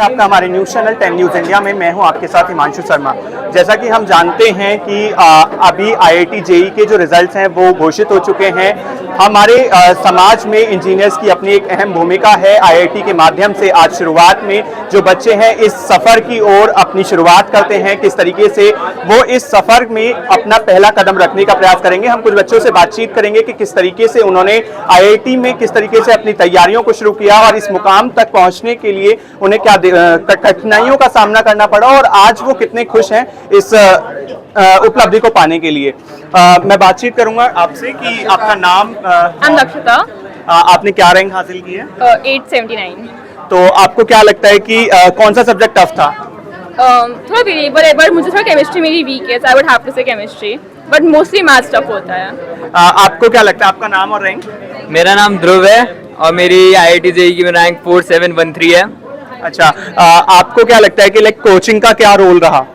है आपका हमारे न्यूज़ चैनल 10 न्यूज़ इंडिया में। मैं हूं आपके साथ हिमांशु शर्मा। जैसा कि हम जानते हैं कि अभी आईआईटी जेईई के जो रिजल्ट्स हैं वो घोषित हो चुके हैं। हमारे समाज में इंजीनियर्स की अपनी एक अहम भूमिका है। आईआईटी के माध्यम से आज शुरुआत में जो बच्चे हैं इस सफ़र की ओर अपनी शुरुआत करते हैं, किस तरीके से वो इस सफ़र में अपना पहला कदम रखने का प्रयास करेंगे। हम कुछ बच्चों से बातचीत करेंगे कि किस तरीके से उन्होंने आईआईटी में किस तरीके से अपनी तैयारियों को शुरू किया और इस मुकाम तक पहुंचने के लिए उन्हें क्या कठिनाइयों का सामना करना पड़ा और आज वो कितने खुश हैं इस उपलब्धि को पाने के लिए। मैं बातचीत करूंगा आपसे कि आपका नाम। लक्षिता। आपने क्या रैंक हासिल की है? 879। तो आपको क्या लगता है कि कौन सा सब्जेक्ट टफ था? थोड़ा वेरिएबल है, बट मुझे थोड़ा केमिस्ट्री मेरी वीक है, सो आई वुड हैव टू से chemistry, but mostly maths tough होता है। आपको क्या लगता है, आपका नाम और रैंक? मेरा नाम ध्रुव है और मेरी आईआईटी जेईई की रैंक 4713 है। अच्छा, आपको क्या लगता है कि लाइक कोचिंग का क्या रोल रहा?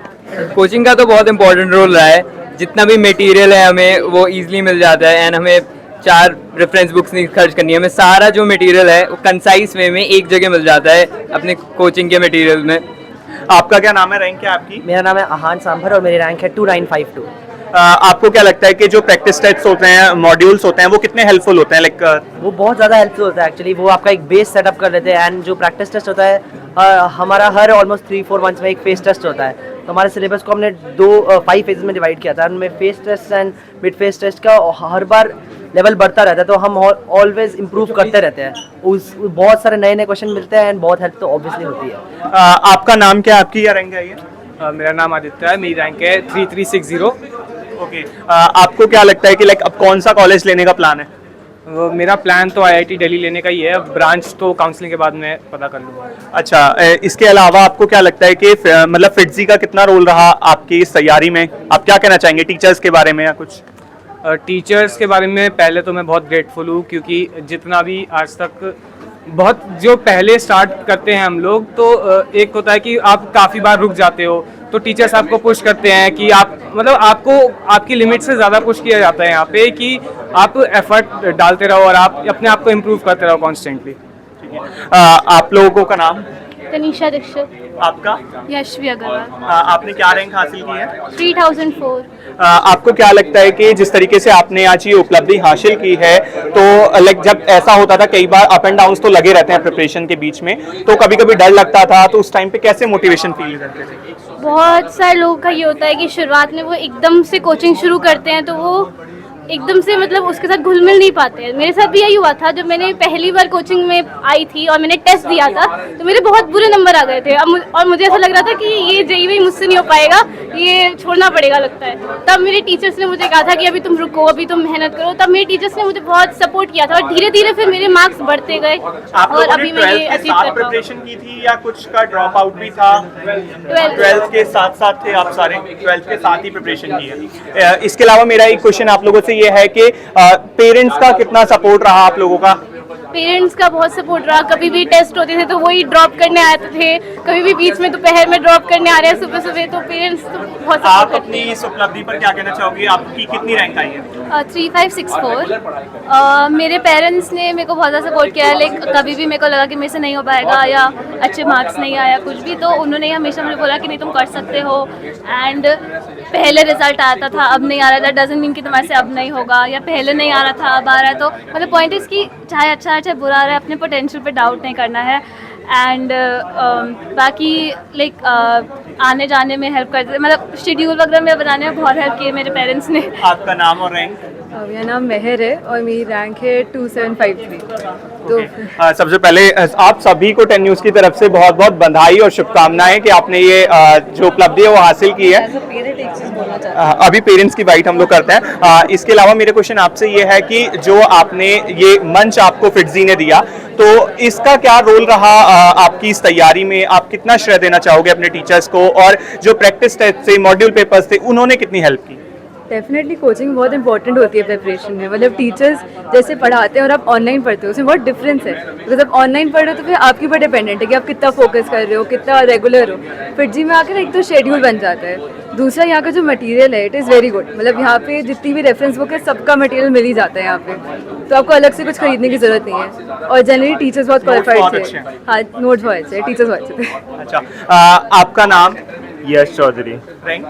कोचिंग का तो बहुत इंपॉर्टेंट रोल रहा है। जितना भी मटेरियल है हमें वो इजीली मिल जाता है एंड हमें 4 रेफरेंस बुक्स नहीं खर्च करनी है। हमें सारा जो मटेरियल है वो कंसाइज वे में एक जगह मिल जाता है अपने कोचिंग के मटेरियल में। आपका क्या नाम है, रैंक क्या आपकी? मेरा नाम है आहान सांभर और मेरी रैंक है 2952। आपको क्या लगता है कि जो प्रैक्टिस टेस्ट होते हैं, मॉड्यूल्स होते हैं, वो कितने हेल्पफुल होते हैं? लाइक वो बहुत ज़्यादा हेल्पफुल होता है एक्चुअली। वो आपका एक बेस सेटअप कर लेते हैं एंड जो प्रैक्टिस टेस्ट होता है हमारा हर ऑलमोस्ट 3-4 मंथ्स में एक फेस टेस्ट होता है। तो हमारे सिलेबस को हमने 5 फेजेस में डिवाइड किया था। उनमें phase test and mid phase test का हर बार लेवल बढ़ता रहता है, तो हम ऑलवेज इम्प्रूव करते रहते हैं। बहुत सारे नए नए क्वेश्चन मिलते हैं एंड बहुत हेल्प तो ऑब्वियसली होती है। आपका नाम क्या, आपकी क्या रैंक है ये? मेरा नाम आदित्य है, मेरी रैंक है 3360। ओके, आपको क्या लगता है कि लाइक अब कौन सा कॉलेज लेने का प्लान है? मेरा प्लान तो आईआईटी दिल्ली लेने का ही है। ब्रांच तो काउंसलिंग के बाद मैं पता कर लूँगा। अच्छा, इसके अलावा आपको क्या लगता है कि मतलब फिटजी का कितना रोल रहा आपकी इस तैयारी में? आप क्या कहना चाहेंगे टीचर्स के बारे में या कुछ? टीचर्स के बारे में पहले तो मैं बहुत ग्रेटफुल हूँ, क्योंकि जितना भी आज तक बहुत जो पहले स्टार्ट करते हैं हम लोग, तो एक होता है कि आप काफ़ी बार रुक जाते हो, तो टीचर्स आपको पुश करते हैं कि आप मतलब आपको आपकी लिमिट से ज़्यादा पुश किया जाता है यहाँ पे कि आप एफर्ट डालते रहो और आप अपने आप को इम्प्रूव करते रहो कॉन्स्टेंटली। आप लोगों का नाम? तनीषा दीक्षित। आपका? यशवी अग्रवाल। आपने क्या रैंक हासिल की है? 3004। आपको क्या लगता है कि जिस तरीके से आपने आज ये उपलब्धि हासिल की है, तो लाइक जब ऐसा होता था कई बार अप एंड डाउन्स तो लगे रहते हैं प्रिपरेशन के बीच में, तो कभी कभी डर लगता था, तो उस टाइम पे कैसे मोटिवेशन फील करते थे? बहुत सारे लोगों का ये होता है कि शुरुआत में वो एकदम से कोचिंग शुरू करते हैं तो वो एकदम से मतलब उसके साथ घुल मिल नहीं पाते हैं। मेरे साथ भी यही हुआ था। जब मैंने पहली बार कोचिंग में आई थी और मैंने टेस्ट दिया था तो मेरे बहुत बुरे नंबर आ गए थे और मुझे ऐसा लग रहा था कि ये जेईई मुझसे नहीं हो पाएगा, ये छोड़ना पड़ेगा लगता है। तब मेरे टीचर्स ने मुझे कहा था कि अभी तुम रुको, अभी तुम मेहनत करो। तब मेरे टीचर्स ने मुझे बहुत सपोर्ट किया था और धीरे धीरे फिर मेरे मार्क्स बढ़ते गए और अभी मैं ये अचीव कर रहा हूँ। प्रिपरेशन की थी या कुछ का ड्रॉप आउट भी था? 12th के साथ साथ थे आप सारे? 12th के साथ ही प्रिपरेशन की है। इसके अलावा मेरा एक क्वेश्चन आप लोगों से ये है कि पेरेंट्स का कितना सपोर्ट रहा आप लोगों का? पेरेंट्स का बहुत सपोर्ट रहा। कभी भी टेस्ट होते थे तो वही ड्रॉप करने आते थे, कभी भी बीच में दोपहर में ड्रॉप करने आ रहे हैं सुबह सुबह, तो पेरेंट्स तो बहुत सपोर्ट आप करते अपनी इस उपलब्धि पर क्या कहना चाहोगे? आपकी कितनी रैंक आई है? 3564। मेरे पेरेंट्स ने मेरे को बहुत ज़्यादा सपोर्ट किया है। लाइक कभी भी मेरे को लगा कि मेरे से नहीं हो पाएगा या अच्छे मार्क्स नहीं आया कुछ भी, तो उन्होंने हमेशा मुझे बोला कि नहीं तुम कर सकते हो। एंड पहले रिजल्ट आता था, अब नहीं आ रहा था, डजंट मीन कि तुम्हारे से अब नहीं होगा, या पहले नहीं आ रहा था अब आ रहा है। तो मतलब पॉइंट इज़ कि चाहे अच्छा है चाहे बुरा आ रहा है, अपने पोटेंशियल पे डाउट नहीं करना है। एंड बाकी लाइक आने जाने में हेल्प करते, मतलब शेड्यूल वगैरह में बनाने में बहुत हेल्प की है मेरे पेरेंट्स ने। आपका नाम और रैंक? मेरा नाम मेहर है और मेरी रैंक है 2753। तो सबसे पहले आप सभी को 10 न्यूज़ की तरफ से बहुत बहुत बधाई और शुभकामनाएं कि आपने ये जो उपलब्धि है वो हासिल की है। अभी पेरेंट्स की बाइट हम लोग करते हैं। इसके अलावा मेरे क्वेश्चन आपसे ये है कि जो आपने ये मंच आपको फिटजी ने दिया, तो इसका क्या रोल रहा आपकी इस तैयारी में? आप कितना श्रेय देना चाहोगे अपने टीचर्स को, और जो प्रैक्टिस टेस्ट थे, मॉड्यूल पेपर्स थे, उन्होंने कितनी हेल्प की? डेफिनेटली कोचिंग बहुत इंपॉर्टेंट होती है प्रिपरेशन में। मतलब टीचर्स जैसे पढ़ाते हैं और आप ऑनलाइन पढ़ते हो उसमें बहुत डिफरेंस है। बिकॉज आप ऑनलाइन पढ़ रहे हो तो फिर आपके ऊपर डिपेंडेंट है कि आप कितना फोकस कर रहे हो, कितना रेगुलर हो। फिर जी में आकर एक तो शेड्यूल बन जाता है, दूसरा यहाँ का जो मटेरियल है इट इज़ वेरी गुड। मतलब यहाँ पे जितनी भी रेफरेंस बुक है सबका मटेरियल मिल ही जाता है यहाँ पे, तो आपको अलग से कुछ खरीदने की जरूरत नहीं है। और जनरली टीचर्स बहुत बहुत क्वालिफाइड अच्छे थे। हैं। हाँ, नोट्स बहुत अच्छे, टीचर्स बहुत अच्छे थे। अच्छा, आपका नाम? यश चौधरी, रैंक?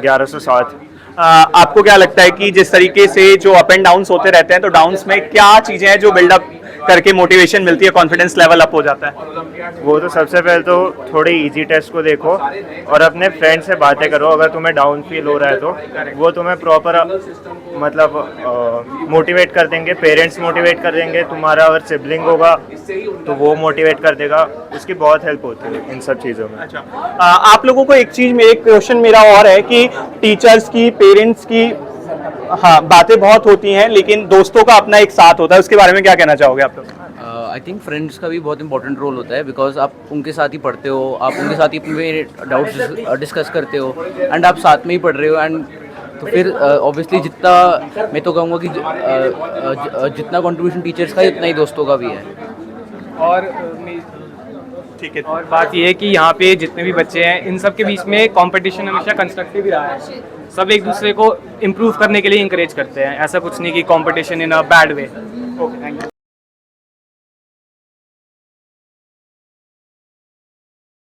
1107। आपको क्या लगता है कि जिस तरीके से जो अप एंड डाउन्स होते रहते हैं, तो डाउन्स में क्या चीजें हैं जो बिल्डअप करके मोटिवेशन मिलती है, कॉन्फिडेंस लेवल अप हो जाता है? वो तो सबसे पहले तो थोड़े इजी टेस्ट को देखो और अपने फ्रेंड से बातें करो। अगर तुम्हें डाउन फील हो रहा है तो वो तुम्हें प्रॉपर मतलब मोटिवेट कर देंगे। पेरेंट्स मोटिवेट कर देंगे, तुम्हारा अगर सिबलिंग होगा तो वो मोटिवेट कर देगा। उसकी बहुत हेल्प होती है इन सब चीज़ों में। अच्छा, आप लोगों को एक चीज में एक क्वेश्चन मेरा और है कि टीचर्स की, पेरेंट्स की, हाँ, बातें बहुत होती हैं लेकिन दोस्तों का अपना एक साथ होता है, उसके बारे में क्या कहना चाहोगे आप लोग? आई थिंक फ्रेंड्स का भी बहुत इंपॉर्टेंट रोल होता है, बिकॉज आप उनके साथ ही पढ़ते हो, आप उनके साथ ही अपने डाउट्स डिस्कस करते हो एंड आप साथ में ही पढ़ रहे हो। एंड तो फिर ऑब्वियसली जितना मैं तो कहूँगा कि जितना कंट्रीब्यूशन टीचर्स का है उतना ही दोस्तों का भी है। और ठीक है। और बात ये है कि यहाँ पे जितने भी बच्चे हैं इन सब के बीच में कंपटीशन हमेशा कंस्ट्रक्टिव ही रहा है। सब एक दूसरे को इम्प्रूव करने के लिए इंकरेज करते हैं, ऐसा कुछ नहीं कि competition in a bad way. Okay, thank you.